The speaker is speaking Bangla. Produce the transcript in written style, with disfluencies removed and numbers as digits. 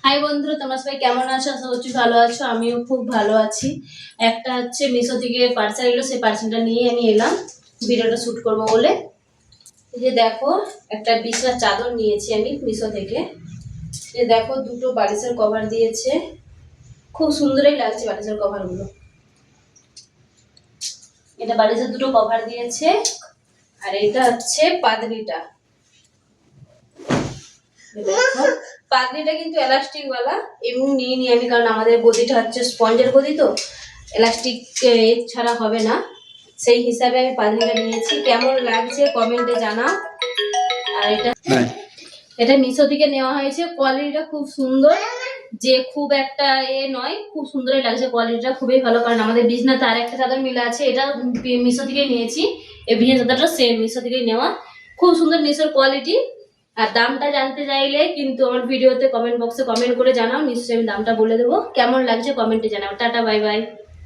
হাই বন্ধুরা, তোমরা সবাই কেমন আছো? আশা করছি ভালো আছো। আমিও খুব ভালো আছি। একটা হচ্ছে মিশো থেকে পার্সেল এলো, সেই পার্সেলটা নিয়ে আমি এলাম ভিডিওটা শ্যুট করবো বলে। এই যে দেখো, একটা বিছানার চাদর নিয়েছি আমি মিশো থেকে। এই দেখো, দুটো বালিশের কভার দিয়েছে, খুব সুন্দরই লাগছে বালিশের কভারগুলো। এটা বালিশের দুটো কভার দিয়েছে, আর এটা হচ্ছে পাদরিটা। দেখো, পাগড়িটা কিন্তু এলাস্টিক ওয়ালা, এমনি নিয়ে নিই আমি, কারণ আমাদের গদিটা হচ্ছে স্পঞ্জের গদি, তো এলাস্টিক ছাড়া হবে না, সেই হিসাবে আমি পাগড়িটা নিয়েছি। কেমন লাগছে কমেন্টে জানাও। আর এটা মিশো থেকে নেওয়া হয়েছে। কোয়ালিটিটা খুব সুন্দর, যে খুব একটা নয়, খুব সুন্দরই লাগছে। কোয়ালিটিটা খুবই ভালো, কারণ আমাদের বিছনাতে আর একটা চাদর মিলে আছে, এটা মিশো থেকেই নিয়েছি। এই বিছানা চাদরটা সেম মিশো থেকেই নেওয়া, খুব সুন্দর মিশোর কোয়ালিটি। আর দামটা জানতে চাইলে কিন্তু আমার ভিডিওতে কমেন্ট বক্সে কমেন্ট করে জানাও, নিশ্চয়ই আমি দামটা বলে দেবো। কেমন লাগছে কমেন্টে জানাও। Tata, bye bye.